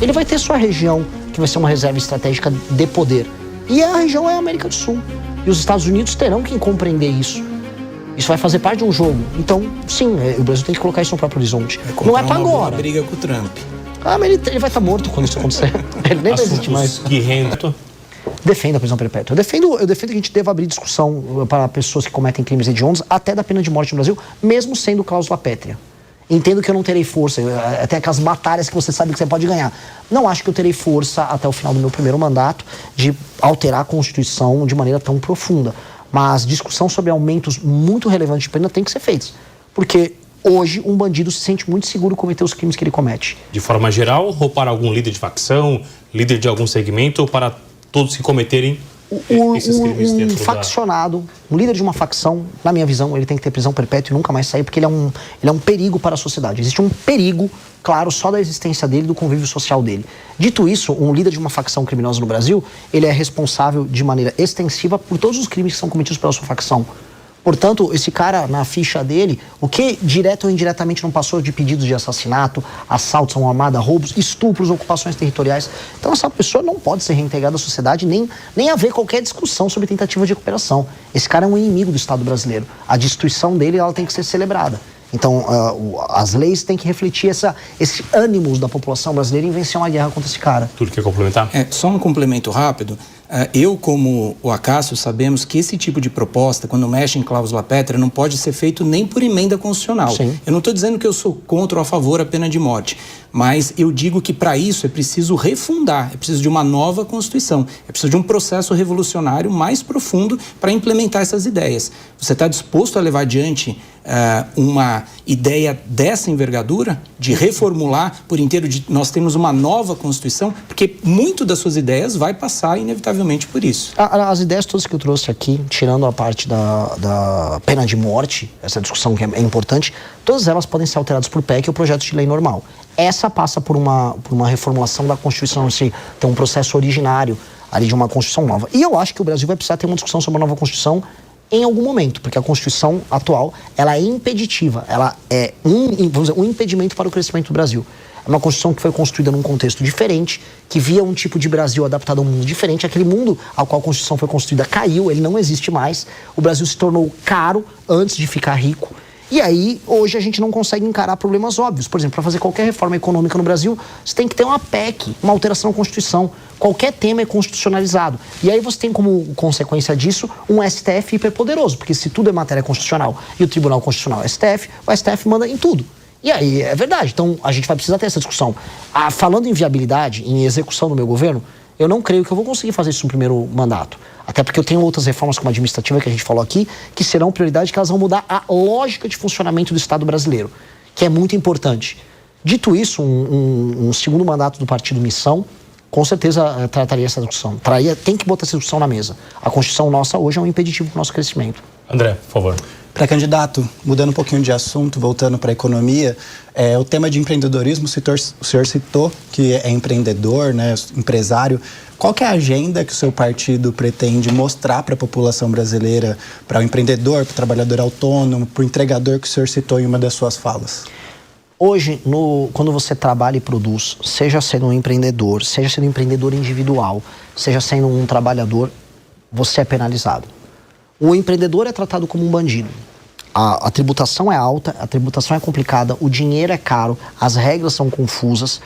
ele vai ter sua região, que vai ser uma reserva estratégica de poder. E a região é a América do Sul. E os Estados Unidos terão que compreender isso. Isso vai fazer parte de um jogo. Então, sim, o Brasil tem que colocar isso no próprio horizonte. Não é pra agora. Briga com o Trump. Mas ele vai estar morto quando isso acontecer. Ele nem vai existir mais. Que renda. Defendo a prisão perpétua. Eu defendo que a gente deva abrir discussão para pessoas que cometem crimes hediondos até da pena de morte no Brasil, mesmo sendo cláusula pétrea. Entendo que eu não terei força, até aquelas batalhas que você sabe que você pode ganhar. Não acho que eu terei força até o final do meu primeiro mandato de alterar a Constituição de maneira tão profunda. Mas discussão sobre aumentos muito relevantes de pena tem que ser feita. Porque hoje um bandido se sente muito seguro cometer os crimes que ele comete. De forma geral, ou para algum líder de facção, líder de algum segmento, ou para todos que cometerem esses crimes dentro faccionado, um líder de uma facção, na minha visão, ele tem que ter prisão perpétua e nunca mais sair, porque ele é um perigo para a sociedade. Existe um perigo, claro, só da existência dele, do convívio social dele. Dito isso, um líder de uma facção criminosa no Brasil, ele é responsável de maneira extensiva por todos os crimes que são cometidos pela sua facção. Portanto, esse cara, na ficha dele, o que direto ou indiretamente não passou de pedidos de assassinato, assaltos a uma armada, roubos, estupros, ocupações territoriais. Então, essa pessoa não pode ser reintegrada à sociedade, nem haver qualquer discussão sobre tentativa de recuperação. Esse cara é um inimigo do Estado brasileiro. A destituição dele, ela tem que ser celebrada. Então, as leis têm que refletir esse ânimo da população brasileira em vencer uma guerra contra esse cara. Tudo quer complementar? Só um complemento rápido. Eu, como o Acácio, sabemos que esse tipo de proposta, quando mexe em cláusula pétrea, não pode ser feito nem por emenda constitucional. Sim. Eu não estou dizendo que eu sou contra ou a favor da pena de morte, mas eu digo que para isso é preciso refundar, é preciso de uma nova Constituição, é preciso de um processo revolucionário mais profundo para implementar essas ideias. Você está disposto a levar adiante uma ideia dessa envergadura, de reformular por inteiro, nós temos uma nova Constituição, porque muito das suas ideias vai passar inevitavelmente por isso. As ideias todas que eu trouxe aqui, tirando a parte da pena de morte, essa discussão que é importante, todas elas podem ser alteradas por PEC ou projeto de lei normal. Essa passa por uma reformulação da Constituição, se tem um processo originário ali de uma Constituição nova. E eu acho que o Brasil vai precisar ter uma discussão sobre uma nova Constituição em algum momento, porque a Constituição atual, ela é impeditiva, ela é um impedimento para o crescimento do Brasil. É uma Constituição que foi construída num contexto diferente, que via um tipo de Brasil adaptado a um mundo diferente. Aquele mundo ao qual a Constituição foi construída caiu, ele não existe mais. O Brasil se tornou caro antes de ficar rico. E aí, hoje, a gente não consegue encarar problemas óbvios. Por exemplo, para fazer qualquer reforma econômica no Brasil, você tem que ter uma PEC, uma alteração na Constituição. Qualquer tema é constitucionalizado. E aí você tem como consequência disso um STF hiperpoderoso, porque se tudo é matéria constitucional e o Tribunal Constitucional é STF, o STF manda em tudo. E aí, é verdade. Então, a gente vai precisar ter essa discussão. Falando em viabilidade, em execução do meu governo, eu não creio que eu vou conseguir fazer isso no primeiro mandato. Até porque eu tenho outras reformas como a administrativa que a gente falou aqui, que serão prioridade, que elas vão mudar a lógica de funcionamento do Estado brasileiro, que é muito importante. Dito isso, um segundo mandato do Partido Missão, com certeza trataria essa discussão. Tem que botar essa discussão na mesa. A Constituição nossa hoje é um impeditivo para o nosso crescimento. André, por favor. Pré-candidato, mudando um pouquinho de assunto, voltando para a economia, o tema de empreendedorismo, o senhor citou que é empreendedor, né, empresário. Qual que é a agenda que o seu partido pretende mostrar para a população brasileira, para o empreendedor, para o trabalhador autônomo, para o entregador que o senhor citou em uma das suas falas? Hoje, quando você trabalha e produz, seja sendo um empreendedor, seja sendo um empreendedor individual, seja sendo um trabalhador, você é penalizado. O empreendedor é tratado como um bandido. A tributação é alta, a tributação é complicada, o dinheiro é caro, as regras são confusas.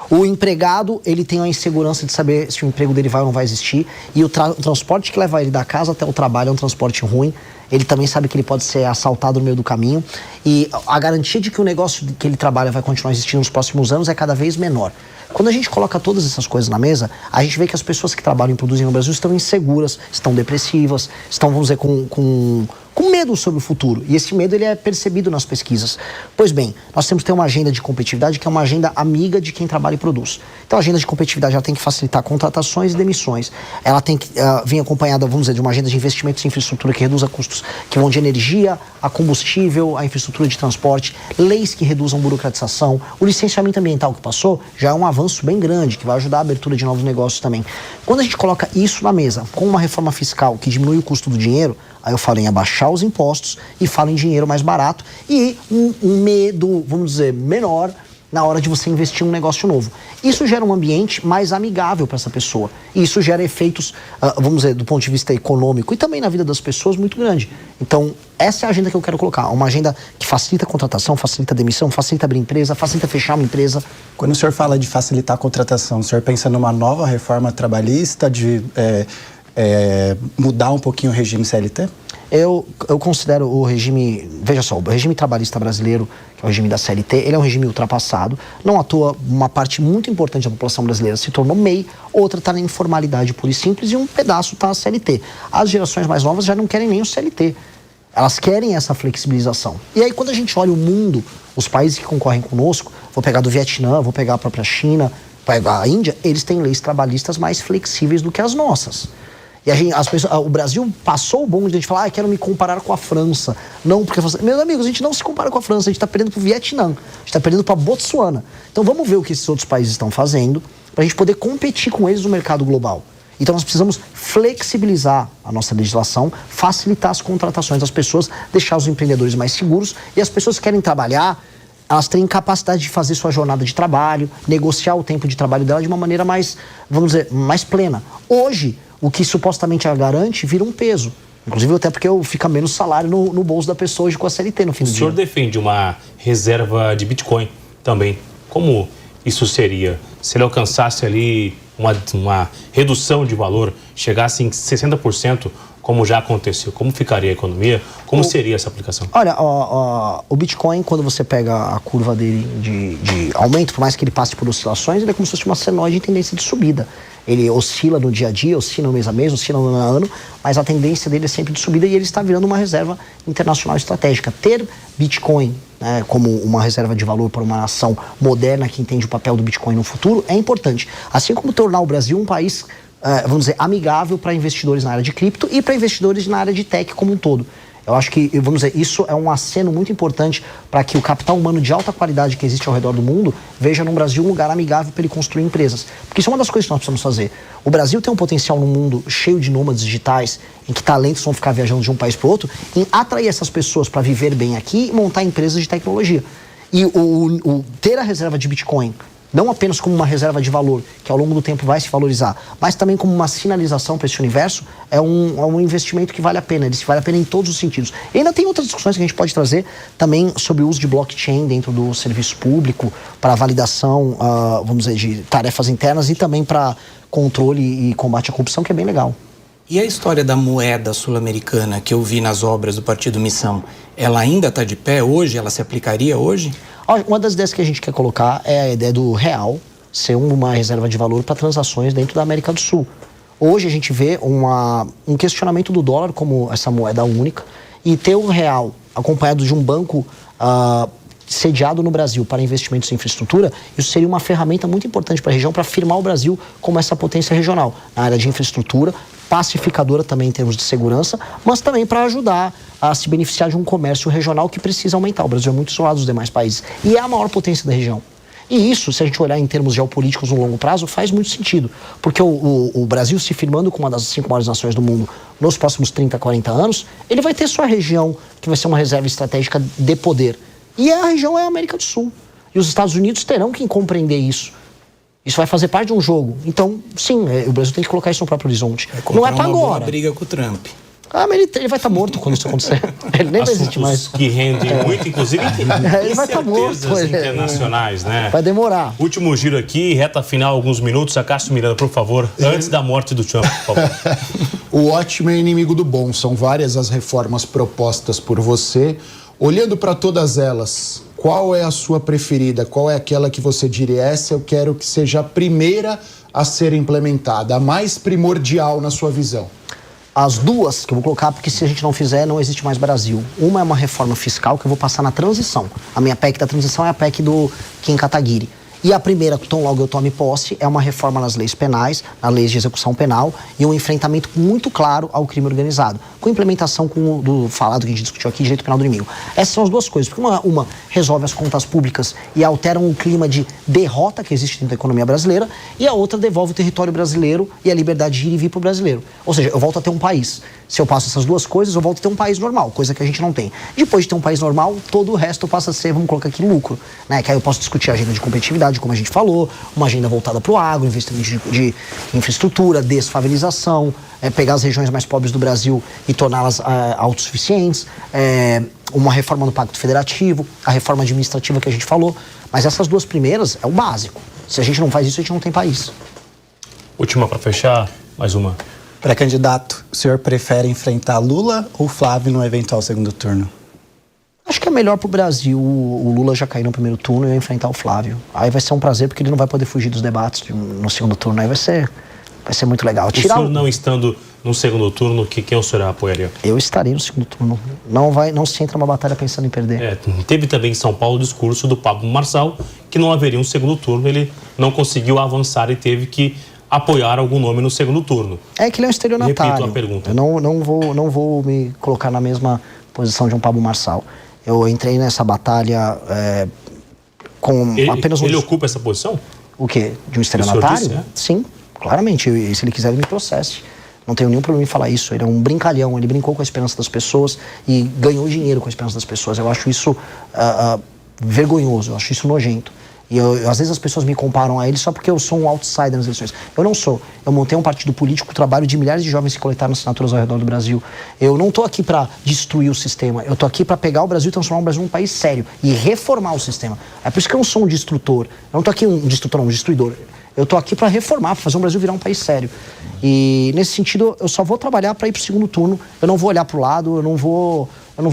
O empregado, ele tem a insegurança de saber se o emprego dele vai ou não vai existir. E o transporte que leva ele da casa até o trabalho é um transporte ruim. Ele também sabe que ele pode ser assaltado no meio do caminho. E a garantia de que o negócio que ele trabalha vai continuar existindo nos próximos anos é cada vez menor. Quando a gente coloca todas essas coisas na mesa, a gente vê que as pessoas que trabalham e produzem no Brasil estão inseguras, estão depressivas, estão, vamos dizer, com medo sobre o futuro. E esse medo, ele é percebido nas pesquisas. Pois bem, nós temos que ter uma agenda de competitividade que é uma agenda amiga de quem trabalha e produz. Então, a agenda de competitividade, ela tem que facilitar contratações e demissões. Ela tem que vir acompanhada, vamos dizer, de uma agenda de investimentos em infraestrutura que reduza custos, que vão de energia a combustível, a infraestrutura de transporte, leis que reduzam burocratização. O licenciamento ambiental que passou já é um avanço bem grande, que vai ajudar a abertura de novos negócios também. Quando a gente coloca isso na mesa, com uma reforma fiscal que diminui o custo do dinheiro, aí eu falo em abaixar os impostos e falo em dinheiro mais barato e um medo, vamos dizer, menor na hora de você investir em um negócio novo. Isso gera um ambiente mais amigável para essa pessoa. E isso gera efeitos, vamos dizer, do ponto de vista econômico e também na vida das pessoas muito grande. Então, essa é a agenda que eu quero colocar. Uma agenda que facilita a contratação, facilita a demissão, facilita abrir empresa, facilita fechar uma empresa. Quando o senhor fala de facilitar a contratação, o senhor pensa numa nova reforma trabalhista, de mudar um pouquinho o regime CLT? Eu considero o regime, veja só, o regime trabalhista brasileiro, que é o regime da CLT, ele é um regime ultrapassado. Não à toa, uma parte muito importante da população brasileira se tornou MEI, outra está na informalidade pura e simples e um pedaço está a CLT. As gerações mais novas já não querem nem o CLT. Elas querem essa flexibilização. E aí, quando a gente olha o mundo, os países que concorrem conosco, vou pegar do Vietnã, vou pegar a própria China, vou pegar a Índia, eles têm leis trabalhistas mais flexíveis do que as nossas. E o Brasil passou o bonde de a gente falar, quero me comparar com a França. Não, porque... Meus amigos, a gente não se compara com a França, a gente está perdendo para o Vietnã, a gente está perdendo para a Botsuana. Então vamos ver o que esses outros países estão fazendo para a gente poder competir com eles no mercado global. Então nós precisamos flexibilizar a nossa legislação, facilitar as contratações das pessoas, deixar os empreendedores mais seguros e as pessoas que querem trabalhar, elas têm capacidade de fazer sua jornada de trabalho, negociar o tempo de trabalho dela de uma maneira mais, vamos dizer, mais plena. Hoje, o que supostamente a garante vira um peso. Inclusive até porque fica menos salário no bolso da pessoa hoje com a CLT no fim do dia. O senhor defende uma reserva de Bitcoin também. Como isso seria? Se ele alcançasse ali uma redução de valor, chegasse em 60%, como já aconteceu, como ficaria a economia? Como seria essa aplicação? Olha, o Bitcoin, quando você pega a curva dele de aumento, por mais que ele passe por oscilações, ele é como se fosse uma senoide em tendência de subida. Ele oscila no dia a dia, oscila no mês a mês, oscila no ano a ano, mas a tendência dele é sempre de subida e ele está virando uma reserva internacional estratégica. Ter Bitcoin, né, como uma reserva de valor para uma nação moderna que entende o papel do Bitcoin no futuro é importante. Assim como tornar o Brasil um país, vamos dizer, amigável para investidores na área de cripto e para investidores na área de tech como um todo. Eu acho que, vamos dizer, isso é um aceno muito importante para que o capital humano de alta qualidade que existe ao redor do mundo veja no Brasil um lugar amigável para ele construir empresas. Porque isso é uma das coisas que nós precisamos fazer. O Brasil tem um potencial no mundo cheio de nômades digitais, em que talentos vão ficar viajando de um país para o outro, em atrair essas pessoas para viver bem aqui e montar empresas de tecnologia. E ter a reserva de Bitcoin, não apenas como uma reserva de valor, que ao longo do tempo vai se valorizar, mas também como uma sinalização para esse universo, é um investimento que vale a pena. Ele vale a pena em todos os sentidos. E ainda tem outras discussões que a gente pode trazer também sobre o uso de blockchain dentro do serviço público, para validação, vamos dizer, de tarefas internas e também para controle e combate à corrupção, que é bem legal. E a história da moeda sul-americana que eu vi nas obras do Partido Missão, ela ainda está de pé hoje? Ela se aplicaria hoje? Uma das ideias que a gente quer colocar é a ideia do real ser uma reserva de valor para transações dentro da América do Sul. Hoje a gente vê um questionamento do dólar como essa moeda única e ter o real acompanhado de um banco sediado no Brasil para investimentos em infraestrutura, isso seria uma ferramenta muito importante para a região para afirmar o Brasil como essa potência regional na área de infraestrutura, pacificadora também em termos de segurança, mas também para ajudar a se beneficiar de um comércio regional que precisa aumentar. O Brasil é muito isolado dos demais países e é a maior potência da região. E isso, se a gente olhar em termos geopolíticos no longo prazo, faz muito sentido. Porque o Brasil se firmando como uma das 5 maiores nações do mundo nos próximos 30, 40 anos, ele vai ter sua região que vai ser uma reserva estratégica de poder. E a região é a América do Sul. E os Estados Unidos terão que compreender isso. Isso vai fazer parte de um jogo. Então, sim, o Brasil tem que colocar isso no próprio horizonte. Não é para agora. Uma briga com o Trump. Mas ele vai estar morto quando isso acontecer. Ele nem vai existir mais. Que rendem muito, inclusive, ele vai estar morto. Internacionais, né? Vai demorar. Último giro aqui, reta final, alguns minutos. Acácio Miranda, por favor, antes da morte do Trump, por favor. O ótimo é inimigo do bom. São várias as reformas propostas por você. Olhando para todas elas, qual é a sua preferida? Qual é aquela que você diria, essa eu quero que seja a primeira a ser implementada, a mais primordial na sua visão? As duas que eu vou colocar, porque se a gente não fizer, não existe mais Brasil. Uma é uma reforma fiscal que eu vou passar na transição. A minha PEC da transição é a PEC do Kim Kataguiri. E a primeira, tão logo eu tome posse, é uma reforma nas leis penais, nas leis de execução penal e um enfrentamento muito claro ao crime organizado, com implementação do falado que a gente discutiu aqui, direito penal do inimigo. Essas são as duas coisas, porque uma resolve as contas públicas e alteram o clima de derrota que existe dentro da economia brasileira, e a outra devolve o território brasileiro e a liberdade de ir e vir para o brasileiro. Ou seja, eu volto a ter um país. Se eu passo essas duas coisas, eu volto a ter um país normal, coisa que a gente não tem. Depois de ter um país normal, todo o resto passa a ser, vamos colocar aqui, lucro, né? Que aí eu posso discutir a agenda de competitividade, como a gente falou, uma agenda voltada para o agro, investimento de infraestrutura, desfavelização, pegar as regiões mais pobres do Brasil e torná-las autossuficientes, uma reforma no Pacto Federativo, a reforma administrativa que a gente falou. Mas essas duas primeiras é o básico. Se a gente não faz isso, a gente não tem país. Última para fechar, mais uma. Pré-candidato, o senhor prefere enfrentar Lula ou Flávio no eventual segundo turno? Acho que é melhor pro Brasil o Lula já cair no primeiro turno e eu enfrentar o Flávio. Aí vai ser um prazer, porque ele não vai poder fugir dos debates no segundo turno. Aí vai ser muito legal. O senhor não estando no segundo turno, quem o senhor apoiaria? Eu estarei no segundo turno. Não se entra numa batalha pensando em perder. Teve também em São Paulo o discurso do Pablo Marçal, que não haveria um segundo turno, ele não conseguiu avançar e teve que apoiar algum nome no segundo turno. É que ele é um estelionatário. Repito a pergunta. Eu não vou me colocar na mesma posição de um Pablo Marçal. Eu entrei nessa batalha com apenas um... Ele ocupa essa posição? O quê? De um estelionatário? Disse, Sim, claramente. E se ele quiser, ele me processe. Não tenho nenhum problema em falar isso. Ele é um brincalhão, ele brincou com a esperança das pessoas e ganhou dinheiro com a esperança das pessoas. Eu acho isso vergonhoso, eu acho isso nojento. E às vezes as pessoas me comparam a ele só porque eu sou um outsider nas eleições. Eu não sou. Eu montei um partido político, trabalho de milhares de jovens que coletaram assinaturas ao redor do Brasil. Eu não estou aqui para destruir o sistema. Eu estou aqui para pegar o Brasil e transformar o Brasil num país sério e reformar o sistema. É por isso que eu não sou um destrutor. Eu não estou aqui um destruidor. Eu estou aqui para reformar, para fazer o Brasil virar um país sério. E nesse sentido, eu só vou trabalhar para ir para o segundo turno. Eu não vou olhar para o lado, eu não vou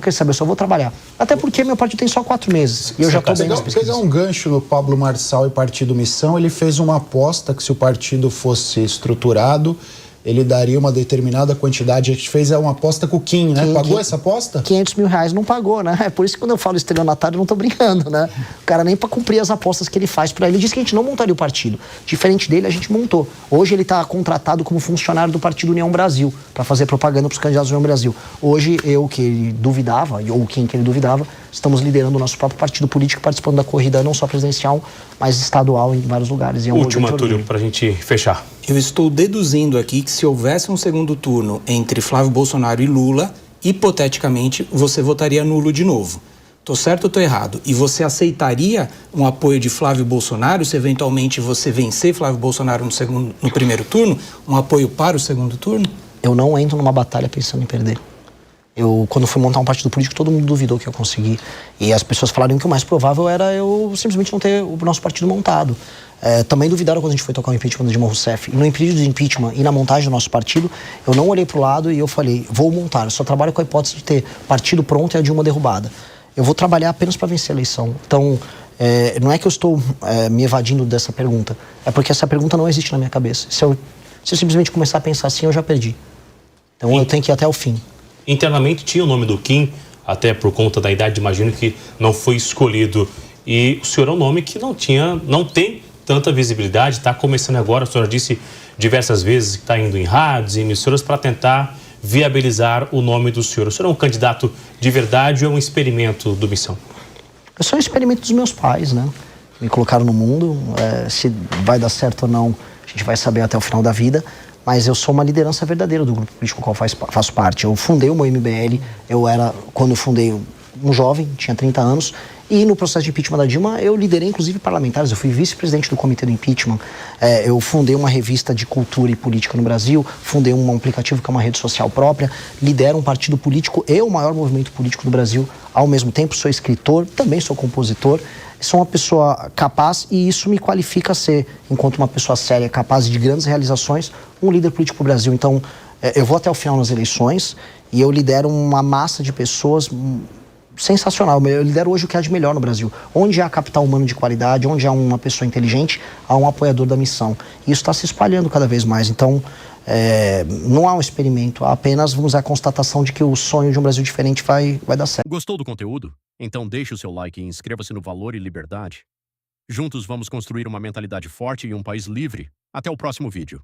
querer saber, eu só vou trabalhar. Até porque meu partido tem só 4 meses. E eu já estou bem nas pesquisas. Pegar um gancho no Pablo Marçal e Partido Missão, ele fez uma aposta que se o partido fosse estruturado, ele daria uma determinada quantidade. A gente fez uma aposta com o Kim, né? Pagou essa aposta? R$500 mil não pagou, né? É por isso que quando eu falo estelionatário, eu não tô brincando, né? O cara nem para cumprir as apostas que ele faz para ele. Ele disse que a gente não montaria o partido. Diferente dele, a gente montou. Hoje ele tá contratado como funcionário do Partido União Brasil, para fazer propaganda pros candidatos do União Brasil. Hoje, eu que ele duvidava, ou quem que ele duvidava, estamos liderando o nosso próprio partido político, participando da corrida não só presidencial, mas estadual em vários lugares. E Última, Túlio, para a gente fechar. Eu estou deduzindo aqui que se houvesse um segundo turno entre Flávio Bolsonaro e Lula, hipoteticamente, você votaria nulo de novo. Tô certo ou tô errado? E você aceitaria um apoio de Flávio Bolsonaro se eventualmente você vencer Flávio Bolsonaro no primeiro turno? Um apoio para o segundo turno? Eu não entro numa batalha pensando em perder. Quando fui montar um partido político, todo mundo duvidou que eu consegui. E as pessoas falaram que o mais provável era eu simplesmente não ter o nosso partido montado. Também duvidaram quando a gente foi tocar o impeachment de Dilma Rousseff. E no impeachment do impeachment e na montagem do nosso partido, eu não olhei pro lado e eu falei, vou montar. Eu só trabalho com a hipótese de ter partido pronto e a Dilma derrubada. Eu vou trabalhar apenas para vencer a eleição. Então, não é que eu estou me evadindo dessa pergunta. É porque essa pergunta não existe na minha cabeça. Se eu simplesmente começar a pensar assim, eu já perdi. Então, eu tenho que ir até o fim. Internamente tinha o nome do Kim, até por conta da idade, imagino que não foi escolhido. E o senhor é um nome que não tem tanta visibilidade, está começando agora, a senhora disse diversas vezes que está indo em rádios e emissoras para tentar viabilizar o nome do senhor. O senhor é um candidato de verdade ou é um experimento do Missão? Eu sou um experimento dos meus pais, né? Me colocaram no mundo, se vai dar certo ou não, a gente vai saber até o final da vida. Mas eu sou uma liderança verdadeira do grupo político com o qual faço parte. Eu fundei o meu MBL, quando eu fundei, um jovem, tinha 30 anos, e no processo de impeachment da Dilma, eu liderei inclusive parlamentares, eu fui vice-presidente do comitê do impeachment, eu fundei uma revista de cultura e política no Brasil, fundei um aplicativo que é uma rede social própria, lidero um partido político e o maior movimento político do Brasil, ao mesmo tempo sou escritor, também sou compositor, sou uma pessoa capaz e isso me qualifica a ser, enquanto uma pessoa séria, capaz de grandes realizações, um líder político para o Brasil. Então, eu vou até o final nas eleições e eu lidero uma massa de pessoas sensacional. Eu lidero hoje o que há de melhor no Brasil. Onde há capital humano de qualidade, onde há uma pessoa inteligente, há um apoiador da missão. E isso está se espalhando cada vez mais. Então, não há um experimento, há apenas, vamos dizer, a constatação de que o sonho de um Brasil diferente vai dar certo. Gostou do conteúdo? Então deixe o seu like e inscreva-se no Valor e Liberdade. Juntos vamos construir uma mentalidade forte e um país livre. Até o próximo vídeo.